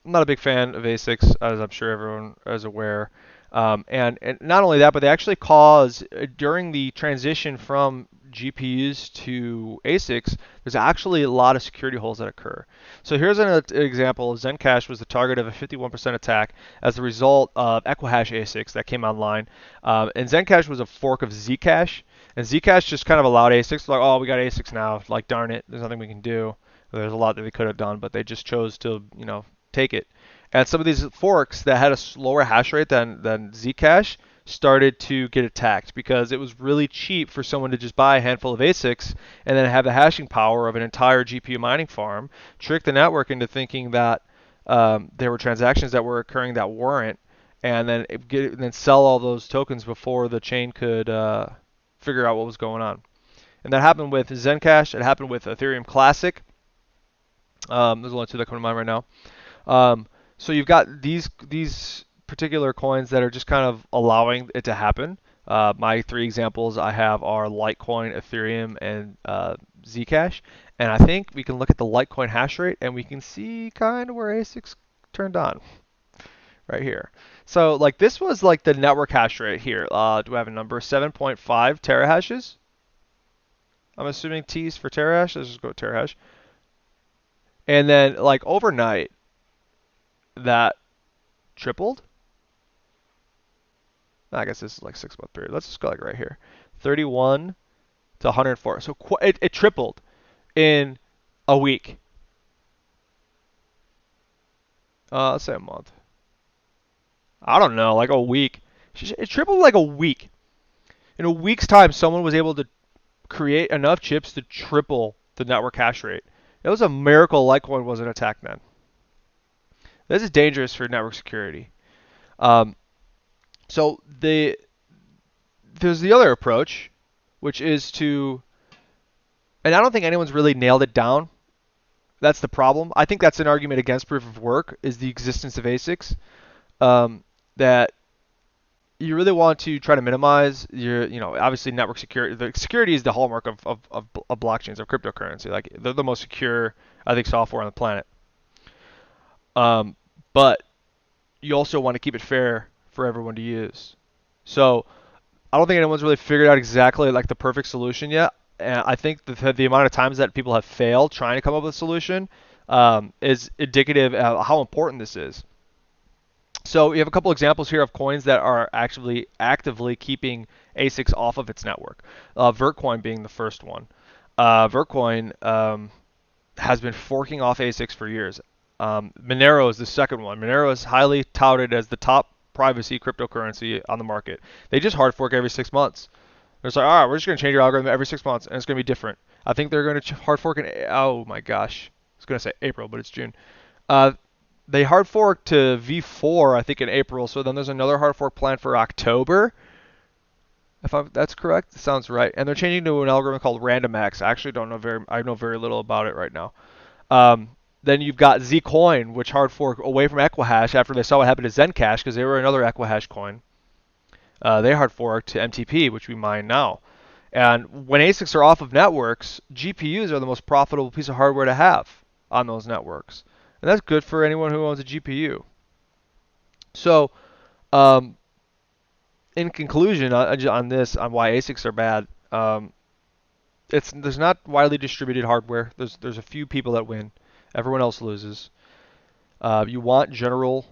S1: a big fan of ASICs, as I'm sure everyone is aware. And not only that, but they actually cause, during the transition from GPUs to ASICs, there's actually a lot of security holes that occur. So here's an example. Zencash was the target of a 51% attack as a result of Equihash ASICs that came online. And Zencash was a fork of Zcash. And Zcash just kind of allowed ASICs, like, oh, we got ASICs now. Like, darn it, there's nothing we can do. There's a lot that they could have done, but they just chose to, take it. And some of these forks that had a slower hash rate than Zcash started to get attacked because it was really cheap for someone to just buy a handful of ASICs and then have the hashing power of an entire GPU mining farm, trick the network into thinking that there were transactions that were occurring that weren't, and then sell all those tokens before the chain could figure out what was going on. And that happened with Zencash. It happened with Ethereum Classic. There's only two that come to mind right now. So you've got these particular coins that are just kind of allowing it to happen. My three examples I have are Litecoin, Ethereum, and Zcash. And I think we can look at the Litecoin hash rate and we can see kind of where ASICs turned on right here. So like this was like the network hash rate here. Do I have a number? 7.5 terahashes. I'm assuming T's for terahash. Let's just go with terahash. And then like overnight, that tripled. I guess this is like 6 month period. Let's just go like right here, 31 to 104. So it tripled in a week. Let's say a month. I don't know, like a week. It tripled like a week. In a week's time, someone was able to create enough chips to triple the network hash rate. It was a miracle Litecoin wasn't attacked then. This is dangerous for network security. So there's the other approach, which is to, and I don't think anyone's really nailed it down. That's the problem. I think that's an argument against proof of work, is the existence of ASICs. That you really want to try to minimize your, obviously network security. The security is the hallmark of blockchains, of cryptocurrency. Like they're the most secure, I think, software on the planet. But you also want to keep it fair for everyone to use. So I don't think anyone's really figured out exactly like the perfect solution yet. And I think the amount of times that people have failed trying to come up with a solution is indicative of how important this is. So we have a couple examples here of coins that are actually actively keeping ASICs off of its network. Vertcoin being the first one. Vertcoin has been forking off ASICs for years. Monero is the second one. Monero is highly touted as the top privacy cryptocurrency on the market. They just hard fork every 6 months. They're like, all right, we're just going to change your algorithm every 6 months, and it's going to be different. I think they're going to hard fork in, oh my gosh. I was going to say April, but it's June. They hard forked to V4, I think, in April, so then there's another hard fork planned for October. That's correct. It sounds right. And they're changing to an algorithm called RandomX. I actually don't know I know very little about it right now. Um, then you've got Zcoin, which hard fork away from Equihash after they saw what happened to Zencash because they were another Equihash coin. They hard forked to MTP, which we mine now. And when ASICs are off of networks, GPUs are the most profitable piece of hardware to have on those networks. And that's good for anyone who owns a GPU. So, um, in conclusion, on why ASICs are bad, there's not widely distributed hardware. There's a few people that win. Everyone else loses. You want general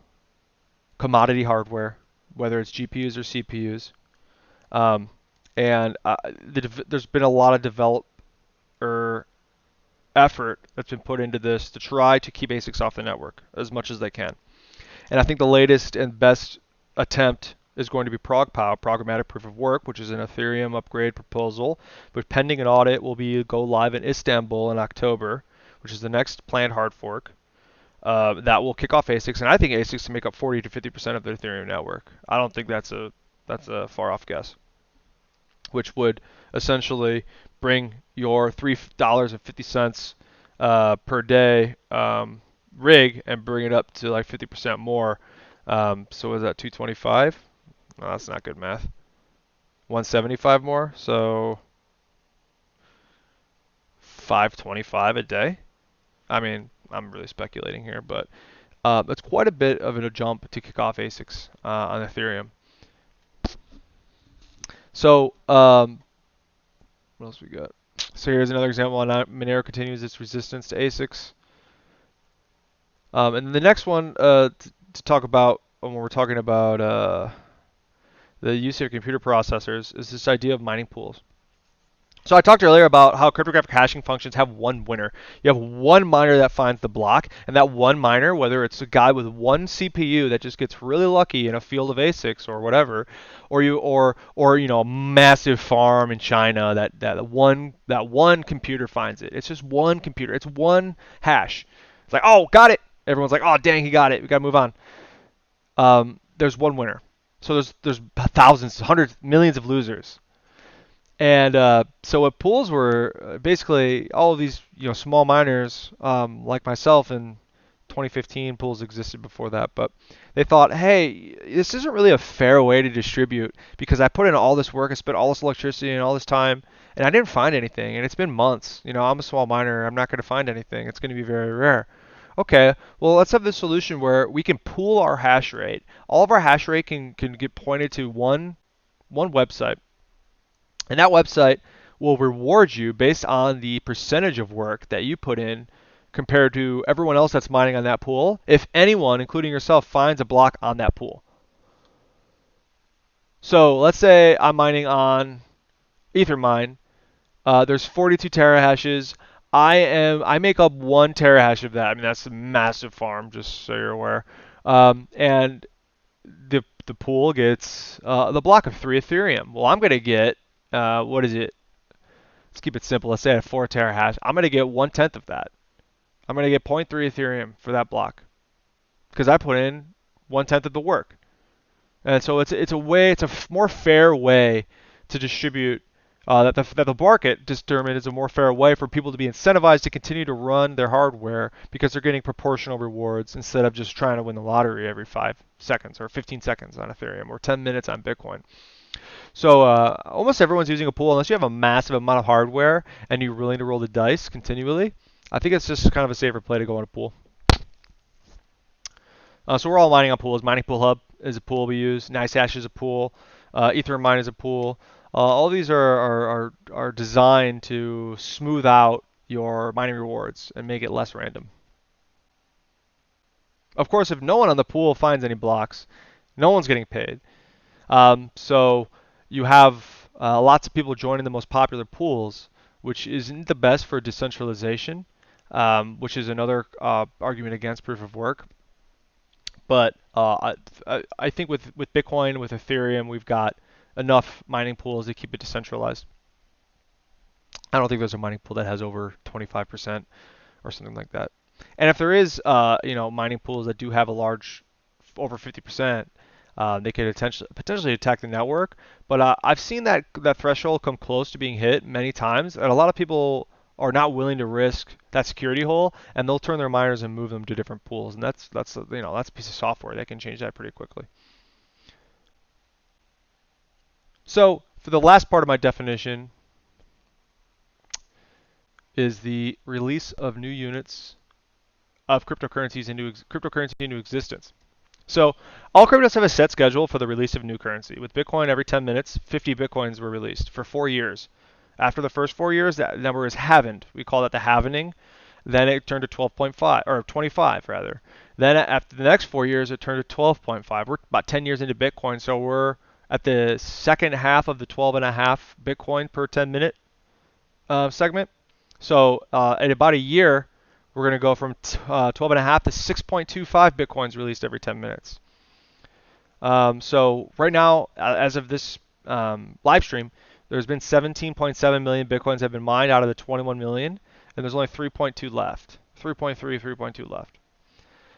S1: commodity hardware, whether it's GPUs or CPUs. Um, and there's been a lot of developer effort that's been put into this to try to keep ASICs off the network as much as they can. And I think the latest and best attempt is going to be ProgPow, Programmatic Proof of Work, which is an Ethereum upgrade proposal, but pending an audit will be go live in Istanbul in October, which is the next planned hard fork. That will kick off ASICs, and I think ASICs can make up 40 to 50% of the Ethereum network. I don't think that's a far off guess, which would essentially bring your $3.50 per day rig and bring it up to like 50% more. So is that 225? No, that's not good math. 175 more, so 525 a day. I mean, I'm really speculating here, but that's quite a bit of a jump to kick off ASICs on Ethereum. So, what else we got? So here's another example on Monero continues its resistance to ASICs. And the next one to talk about when we're talking about the use of computer processors is this idea of mining pools. So I talked earlier about how cryptographic hashing functions have one winner. You have one miner that finds the block, and that one miner, whether it's a guy with one CPU that just gets really lucky in a field of ASICs or whatever, or a massive farm in China that one computer finds it. It's just one computer. It's one hash. It's like, oh, got it. Everyone's like, oh, dang, he got it. We gotta move on. There's one winner. So there's thousands, hundreds, millions of losers. And so what pools were basically all of these small miners like myself in 2015. Pools existed before that, but they thought, hey, this isn't really a fair way to distribute because I put in all this work, I spent all this electricity and all this time, and I didn't find anything. And it's been months. I'm a small miner. I'm not going to find anything. It's going to be very rare. Okay, well, let's have this solution where we can pool our hash rate. All of our hash rate can get pointed to one website. And that website will reward you based on the percentage of work that you put in compared to everyone else that's mining on that pool, if anyone, including yourself, finds a block on that pool. So let's say I'm mining on Ethermine. There's 42 terahashes. I make up 1 terahash of that. I mean, that's a massive farm, just so you're aware. And the pool gets the block of 3 Ethereum. Well, I'm going to get what is it? Let's keep it simple. Let's say I have 4 terahash. I'm going to get 1/10 of that. I'm going to get 0.3 Ethereum for that block because I put in 1/10 of the work. And so it's a more fair way to distribute that the market determined is a more fair way for people to be incentivized to continue to run their hardware because they're getting proportional rewards instead of just trying to win the lottery every 5 seconds or 15 seconds on Ethereum or 10 minutes on Bitcoin. So almost everyone's using a pool unless you have a massive amount of hardware and you're willing to roll the dice continually. I think it's just kind of a safer play to go on a pool. So we're all mining on pools. Mining Pool Hub is a pool we use. NiceHash is a pool. Ethermine is a pool. All these are designed to smooth out your mining rewards and make it less random. Of course, if no one on the pool finds any blocks, no one's getting paid. So you have lots of people joining the most popular pools, which isn't the best for decentralization, which is another argument against proof of work. But I think with Bitcoin, with Ethereum, we've got enough mining pools to keep it decentralized. I don't think there's a mining pool that has over 25% or something like that. And if there is, mining pools that do have a large over 50%, they could potentially attack the network. But I've seen that threshold come close to being hit many times, and a lot of people are not willing to risk that security hole, and they'll turn their miners and move them to different pools, and that's a piece of software that can change that pretty quickly. So for the last part of my definition is the release of new units of cryptocurrency into existence. So all cryptos have a set schedule for the release of new currency. With Bitcoin, every 10 minutes, 50 Bitcoins were released for 4 years. After the first 4 years, that number is halvened. We call that the halvening. Then it turned to 12.5, or 25 rather. Then after the next 4 years, it turned to 12.5. We're about 10 years into Bitcoin, so we're at the second half of the 12.5 Bitcoin per 10-minute segment. So in about a year, we're going to go from 12.5 to 6.25 Bitcoins released every 10 minutes. So right now, as of this live stream, there's been 17.7 million Bitcoins have been mined out of the 21 million, and there's only 3.2 left. 3.3, 3.2 left.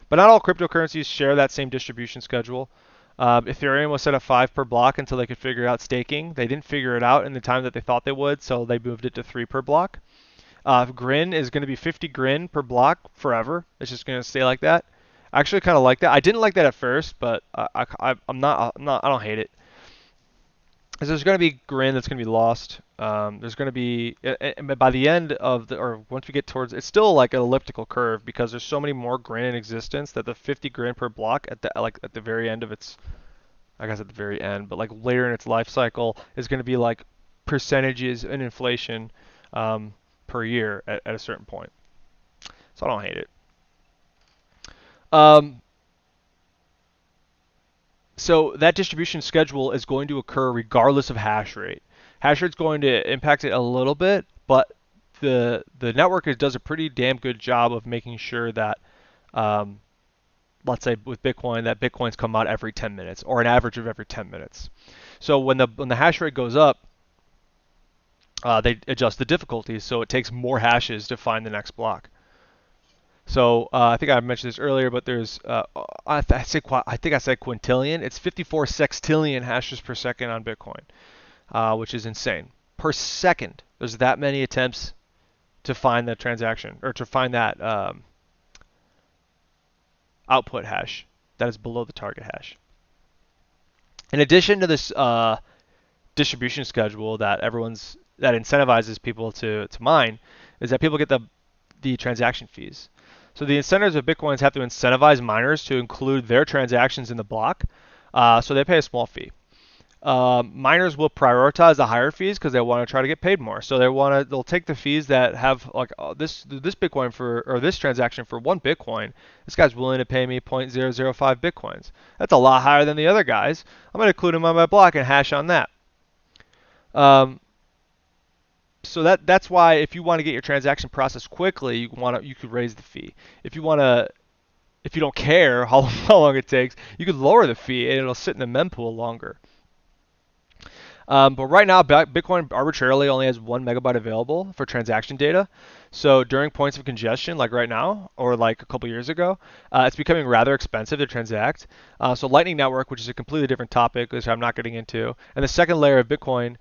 S1: But not all cryptocurrencies share that same distribution schedule. Ethereum was set at 5 per block until they could figure out staking. They didn't figure it out in the time that they thought they would, so they moved it to 3 per block. Grin is going to be 50 Grin per block forever. It's just going to stay like that. I actually kind of like that. I didn't like that at first, but I don't hate it. Because there's going to be Grin that's going to be lost. There's going to be, by the end of or once we get towards, it's still like an elliptical curve because there's so many more Grin in existence that the 50 Grin per block at the very end of its, I guess at the very end, but like later in its life cycle is going to be like percentages in inflation per year at a certain point. So I don't hate it. So that distribution schedule is going to occur regardless of hash rate. Hash rate's going to impact it a little bit, but the network does a pretty damn good job of making sure that, let's say with Bitcoin, that Bitcoins come out every 10 minutes or an average of every 10 minutes. So when the hash rate goes up, they adjust the difficulty, so it takes more hashes to find the next block. So I think I mentioned this earlier, but there's I think I said quintillion. It's 54 sextillion hashes per second on Bitcoin, which is insane. Per second, there's that many attempts to find the transaction or to find that output hash that is below the target hash. In addition to this distribution schedule that incentivizes people to mine, is that people get the transaction fees. So the incentives of Bitcoins have to incentivize miners to include their transactions in the block, so they pay a small fee. Miners will prioritize the higher fees because they want to try to get paid more. So they'll take the fees that have like this Bitcoin or this transaction for 1 Bitcoin. This guy's willing to pay me 0.005 Bitcoins. That's a lot higher than the other guys. I'm going to include him on my block and hash on that. So that's why if you want to get your transaction processed quickly, you could raise the fee. If you don't care how long it takes, you could lower the fee and it'll sit in the mempool longer. But right now, Bitcoin arbitrarily only has 1 megabyte available for transaction data. So during points of congestion, like right now, or like a couple years ago, it's becoming rather expensive to transact. So Lightning Network, which is a completely different topic, which I'm not getting into, and the second layer of Bitcoin,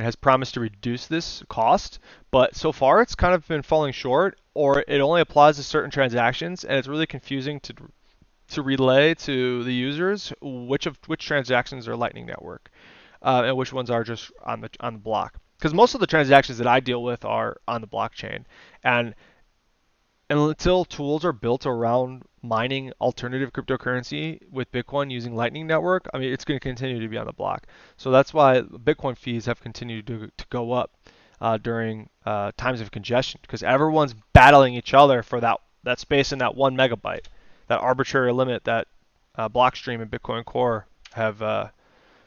S1: has promised to reduce this cost. But so far, it's kind of been falling short, or it only applies to certain transactions, and it's really confusing to relay to the users which transactions are Lightning Network. And which ones are just on the block. Because most of the transactions that I deal with are on the blockchain, and until tools are built around mining alternative cryptocurrency with Bitcoin using Lightning Network, I mean it's going to continue to be on the block. So that's why Bitcoin fees have continued to go up during times of congestion, because everyone's battling each other for that space in that 1 megabyte, that arbitrary limit that Blockstream and Bitcoin Core have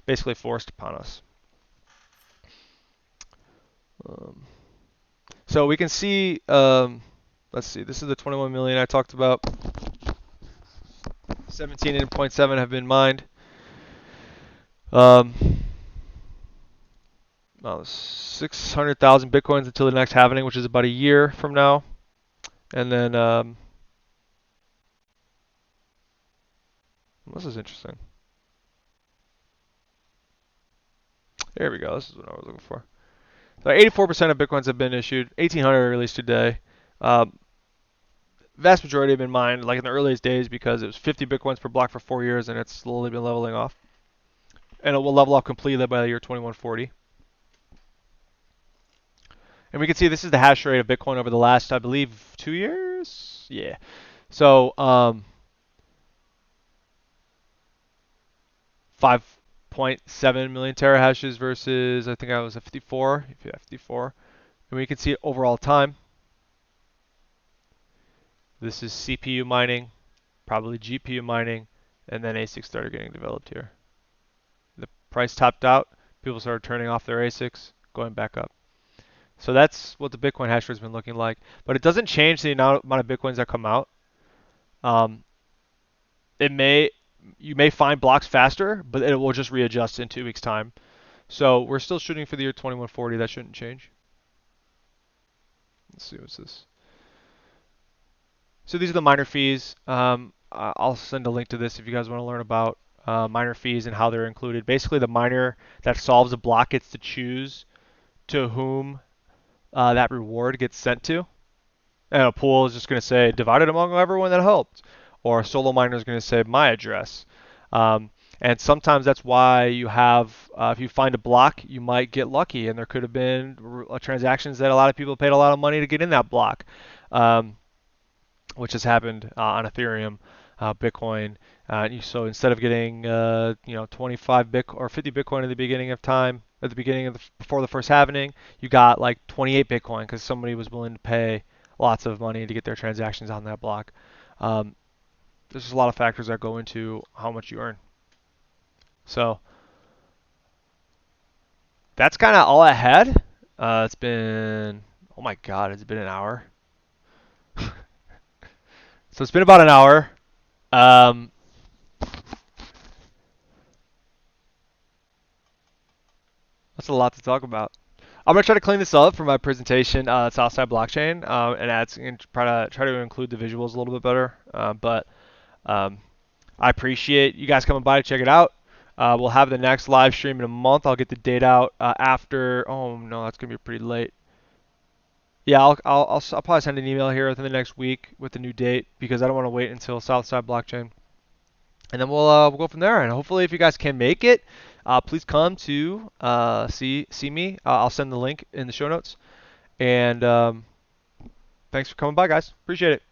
S1: basically forced upon us. So we can see, let's see, this is the 21 million I talked about. 17.7 have been mined. 600,000 Bitcoins until the next halving, which is about a year from now. And then, this is interesting. There we go. This is what I was looking for. So 84% of Bitcoins have been issued. 1,800 released today. Vast majority have been mined like in the earliest days because it was 50 Bitcoins per block for 4 years and it's slowly been leveling off. And it will level off completely by the year 2140. And we can see this is the hash rate of Bitcoin over the last, I believe, 2 years? Yeah. So 5.7 million terahashes versus, I think I was at 54. Yeah, 54. And we can see overall time. This is CPU mining, probably GPU mining, and then ASICs started getting developed here. The price topped out. People started turning off their ASICs, going back up. So that's what the Bitcoin hash rate has been looking like. But it doesn't change the amount of Bitcoins that come out. Um, you may find blocks faster, but it will just readjust in 2 weeks' time. So we're still shooting for the year 2140. That shouldn't change. Let's see what's this. So these are the miner fees. I'll send a link to this if you guys want to learn about miner fees and how they're included. Basically, the miner that solves a block gets to choose to whom that reward gets sent to. And a pool is just going to say divided among everyone that helped, or a solo miner is going to say my address. And sometimes that's why you have, if you find a block, you might get lucky, and there could have been transactions that a lot of people paid a lot of money to get in that block, which has happened on Ethereum, Bitcoin. So instead of getting 25 Bitcoin or 50 Bitcoin at the beginning of time, at the beginning of before the first halving, you got like 28 Bitcoin because somebody was willing to pay lots of money to get their transactions on that block. There's just a lot of factors that go into how much you earn. So that's kind of all I had. It's been, oh my God, it's been an hour. So it's been about an hour. Um, that's a lot to talk about. I'm gonna try to clean this up for my presentation, Southside Blockchain, and try to include the visuals a little bit better. But I appreciate you guys coming by to check it out. We'll have the next live stream in a month. I'll get the date out after. Oh no, that's gonna be pretty late. Yeah, I'll probably send an email here within the next week with the new date because I don't want to wait until Southside Blockchain, and then we'll go from there. And hopefully, if you guys can make it, please come to see me. I'll send the link in the show notes. And thanks for coming by, guys. Appreciate it.